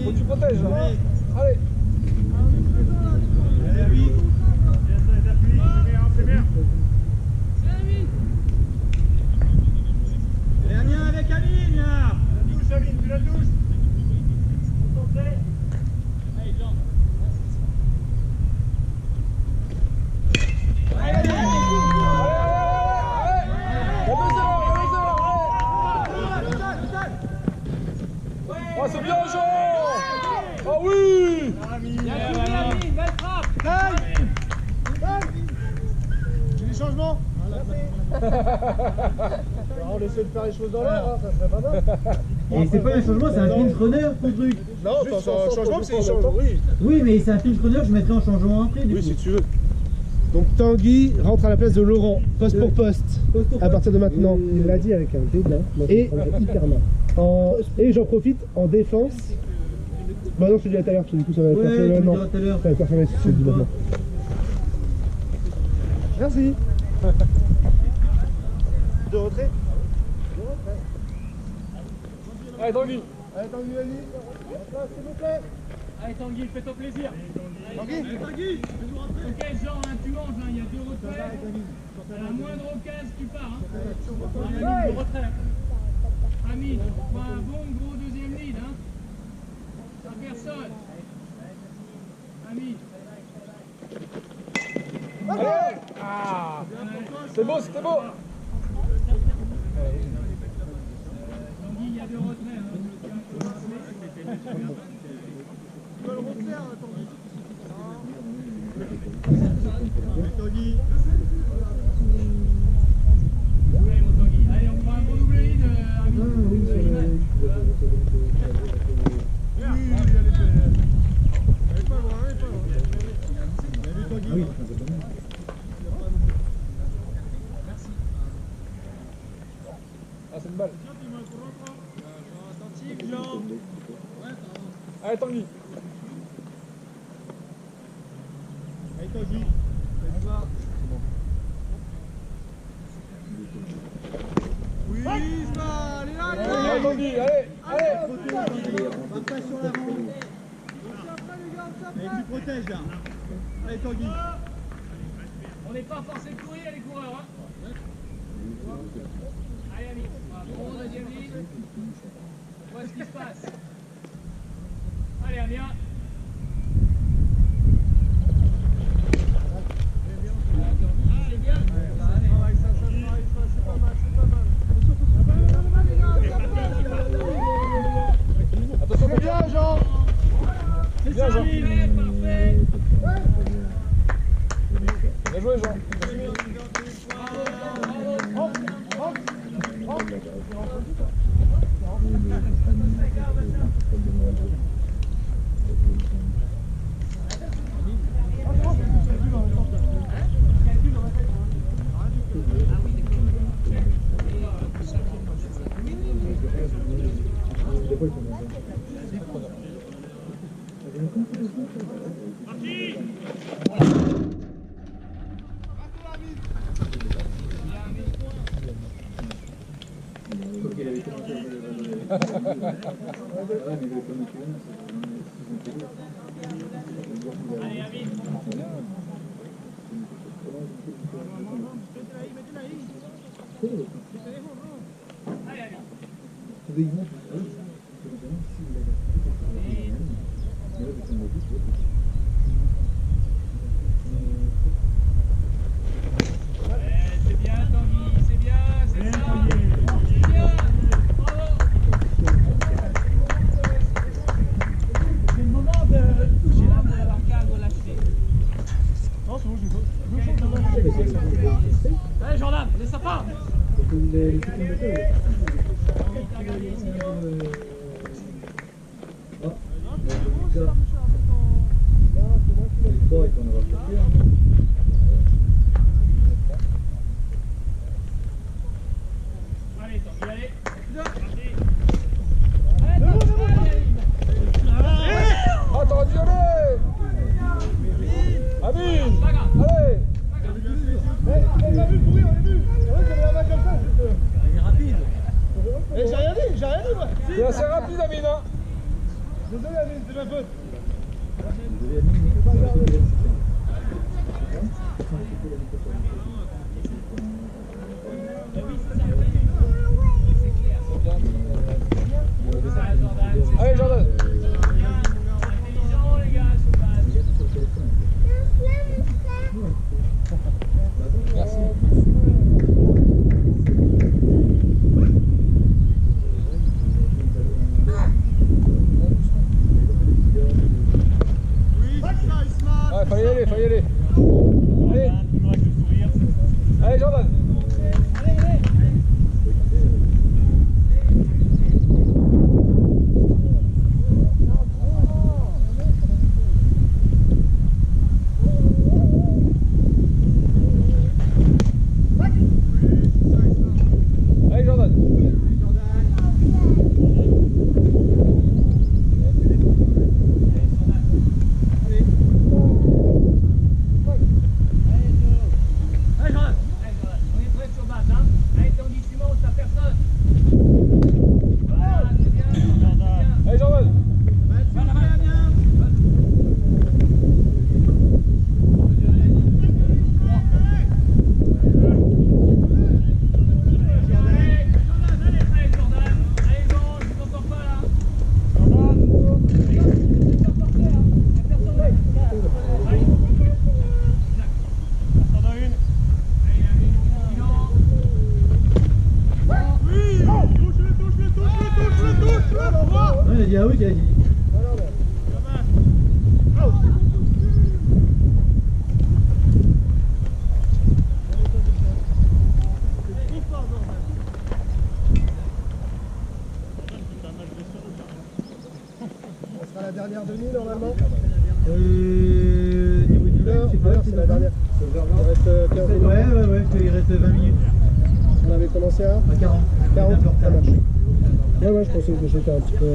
Faut que tu protèges. Allez. Allez. C'est bien. Et Amien avec Amine là. La touche Amine, tu la touches. Allez, Jean. Allez. Oh, c'est bien, Jean. Oh oui. Amine, belle frappe. Des changements. On essaie de faire les choses dans l'ordre, ça serait pas mal. Et c'est pas un changement, c'est un pinch runner ton truc. Non, c'est un changement, c'est un changement. Oui, mais c'est un pinch runner, je mettrai en changement après du Oui, coup. si tu veux. Donc Tanguy rentre à la place de Laurent, poste pour poste, à partir de maintenant. Il l'a dit avec un dédain, moi Et- je prendrais hyper mal. Et j'en profite en défense. Bah non, je te dis à tout à l'heure, parce que du coup ça va être Ouais, tu me personnellement. diras tout à l'heure. Ça va être personnel, si je te le dis maintenant. Merci. De retrait. Allez, Tanguy. Allez Tanguy, vas-y. S'il vous plaît. Allez Tanguy, fais-toi plaisir. Tanguy. Ok Jean, hein, tu manges, hein, il y a 2 retraits. À la moindre occasion, tu pars. Hein. Amine, le retrait. Amine, on voit un bon gros deuxième lead. Hein. Par personne. Amine. Allez. Ah. C'est beau, c'était beau. Tanguy, il y a 2 retraits. Hein. Tanguy. Ouais, mon Tanguy. Allez, on prend un bon double lead. Amine. Ah, c'est une balle. Allez, Tanguy. Allez Tanguy. Oui, Allez, Tanguy. Allez. Allez. Va pas sur l'avant. Allez, tu protèges là. Allez Tanguy. On n'est pas forcé de courir les coureurs. Hein. Allez Amine, bon deuxième ligne. On voit ce qui se passe. Allez Amien. C'est bien. Attention, C'est bien Jean. C'est Bien, ça, Jean. parfait. Bien joué, Jean. Allez Amine. Allez Amine. C'est bien Tanguy, c'est bien, c'est ça. C'est bien. Bravo. C'est le moment de toucher là pour avoir qu'à relâcher. Non, c'est bon, je vais Allez Jordan, laisse ça part. Allez Tanguy, allez. Ah, t'aurais dû aller. Amine. Pas grave. Allez. On a vu courir, on a vu. C'est vrai qu'il y avait la main comme ça, juste. Il est rapide. J'ai rien dit moi. C'est assez rapide, Amine. Hein. Désolé, Amine, c'est ma faute. Allez, Jordan. Intelligent, les gars, sur base. Merci. Ouais, faut y aller, faut y aller. Allez. Allez, Jordan. Allez, Jordan. Allez, Jordan. On est prêt sur base, hein. Allez, Tanguy, tu montes, t'as personne. Voilà, c'est bien. C'est bien. Allez, Jordan. Allez, Jordan. Allez, bon, je t'entends pas là. Jordan. C'est pas porté, hein. Y'a personne là. Allez. T'en as une. Allez, allez, silence. Non, il a dit ah oui, il a dit. Ça sera la dernière demi normalement. Niveau du lac, je sais pas, C'est la dernière. Il reste 15 minutes. Ouais, il reste 20 minutes. On avait commencé à À 40. 40, ça marche. Ouais, je pensais que j'étais un petit peu.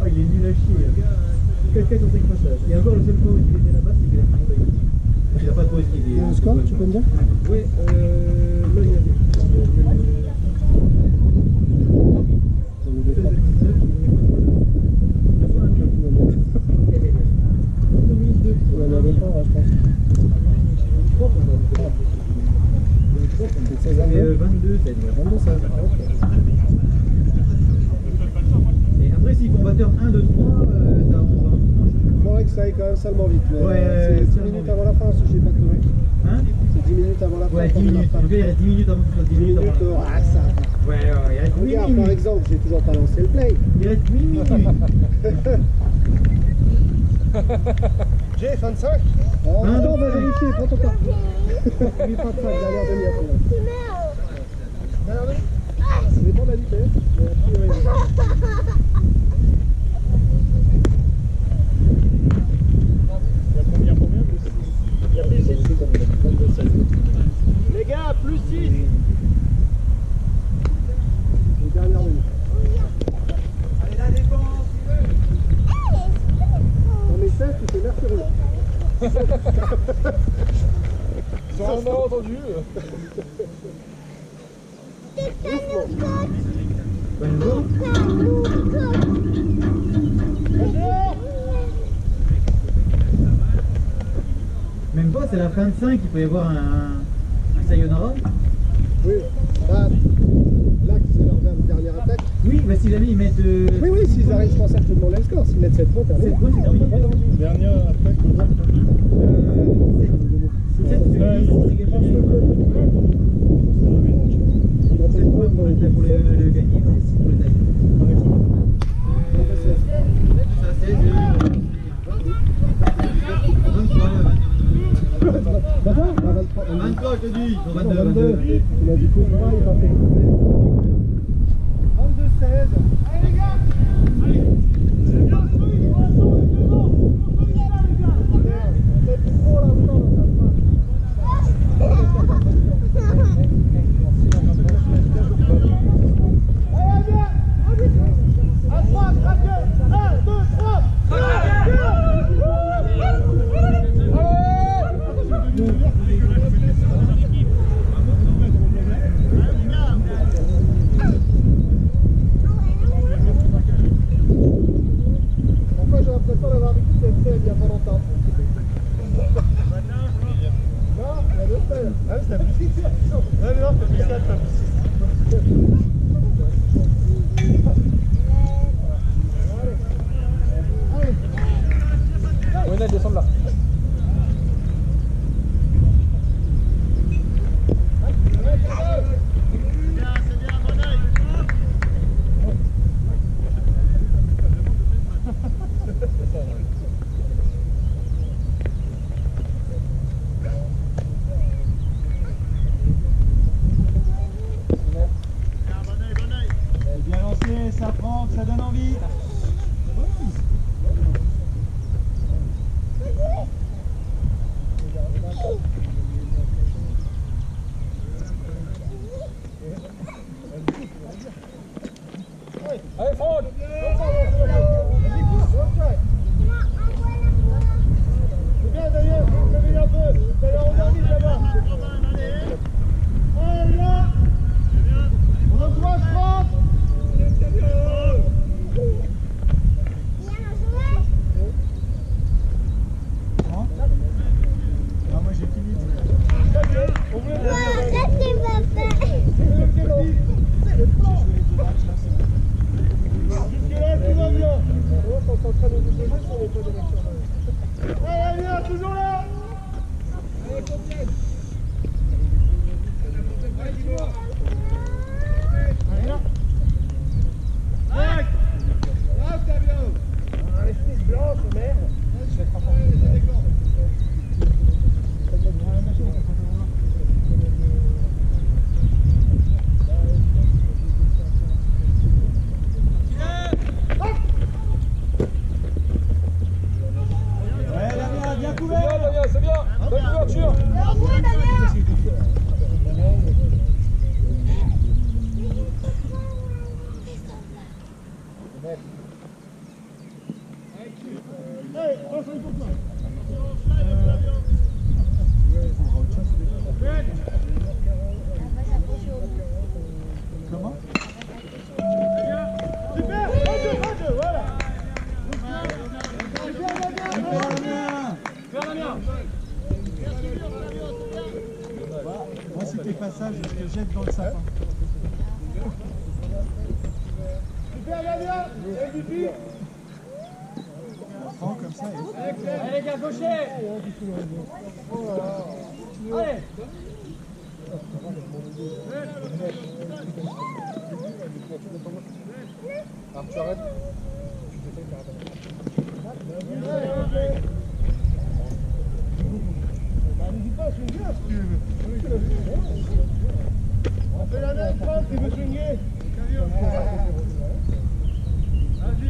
Ah, il est nul à chier. Quelqu'un sur 5 passages. Et encore, le seul fois où il était là-bas, c'est qu'il a fini. Il a pas trop esquivé. Le score, tu peux me dire? Ouais, là, il y avait. On en avait pas, je pense. C'est 22, c'est 22, ça. Et après, si combatteur 1, 2, 3, ça on va. Il faudrait que ça aille quand même salement vite. Mais Ouais, c'est 10 salement minutes vite. avant la fin, si je n'ai pas de conneries. Hein? C'est 10 minutes avant la fin. Ouais, 10 qu'on minutes. démarre En tout cas, il reste 10 minutes avant que ce soit 10 10 minutes minutes, avant. ah ça va. Ouais, il reste 8 Regarde, par minutes. exemple, j'ai toujours pas lancé le play. Il reste 8 minutes. J'ai 25. Oh, attends, on va vérifier, prends ton temps. 1035, dernière demi après. Dernière demi. Ça dépend de la vitesse, mais a priori, oui. Il y a plus 6. Les gars, plus 6. Une dernière demi. Allez, la défense. Dans mes 16, tu fais mercurieux. Ils ont rien entendu. Même pas, c'est la fin de 5, il peut y avoir un sayonara. Oui, bah, là, c'est leur dernière attaque. Oui, bah si jamais ils mettent. Oui, oui, s'ils arrivent, je pense que je te demandais le score. S'ils mettent 7 points, terminé. 7 points, c'est terminé. Dernière attaque. 7, c'est quelque chose. 7 points pour le gagner, c'est 6 pour le taille. Ça, c'est 23, je te dis. 22. Il a du coup, il va faire 22-16. Allez, les gars! Allez! c'est plus 6. Non, c'est plus 4, pas plus 6. Wenel, descends là. Bien lancé, ça prend, ça donne envie. Allez, Franck. C'est bien d'ailleurs, vous réveillez un peu. Vous allez endormi là-bas. Allez là. On encourage Franck. Non, moi j'ai fini. On voulait jusque-là, tout va bien. On s'en train de nous poser sur les points de l'action. Allez, viens, toujours là. Allez, Compiègne. Allez, là. Mec. Là, Octavio. Les chemises blanches, merde. Je vais te rapporter. Bien C'est couvert. bien, Damien, c'est bien. Bonne couverture. Allez, enchaîne pour toi. Comment? Super, radio, voilà. Moi, si t'es pas sage, je te jette dans le sapin. Super, Damien. MVP. On prend comme ça et... Allez les gars, gaucher. Allez. Ah, tu arrêtes. N'hésite pas à swinguer si tu veux. On fait la même, Franck, qui veut swinguer. Vas-y.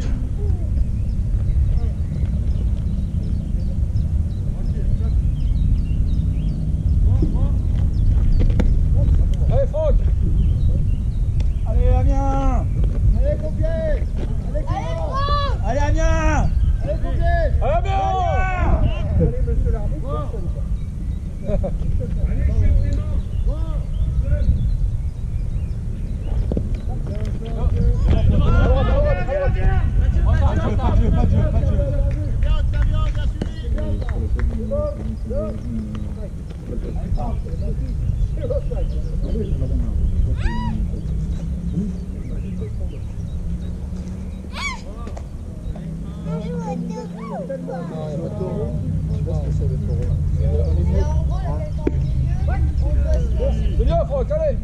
Allez, Franck. Allez, Amiens. Allez, Compiègne. Allez, Clément. Allez, Amiens. Allez, Compiègne. Allez, bien. Allez, monsieur l'arbitre, personne. Allez, chef Clément. Pas de jeu, pas de jeu, pas de jeu. C'est bien, Franck, allez.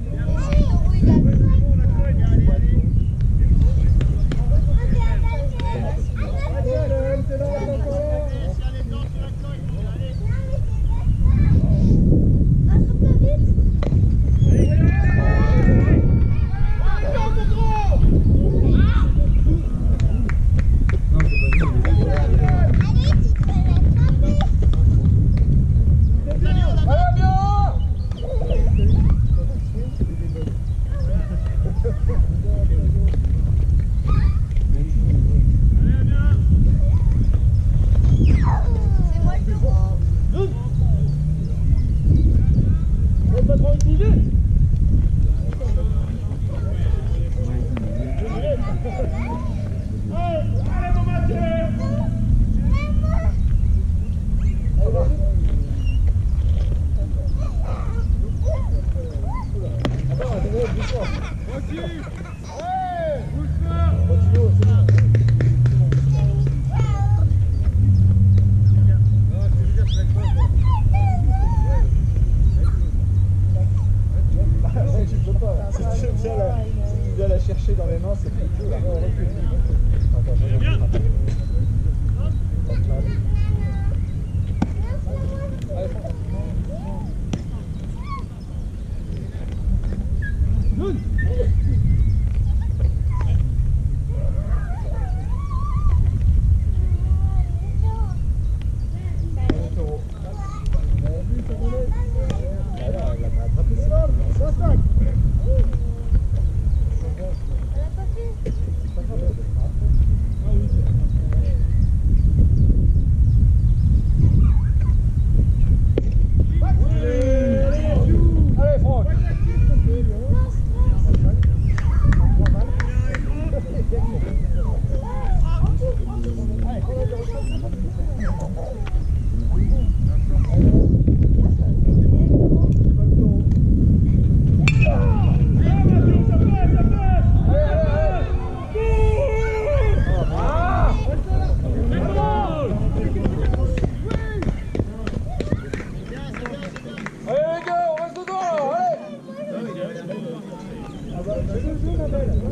Allez.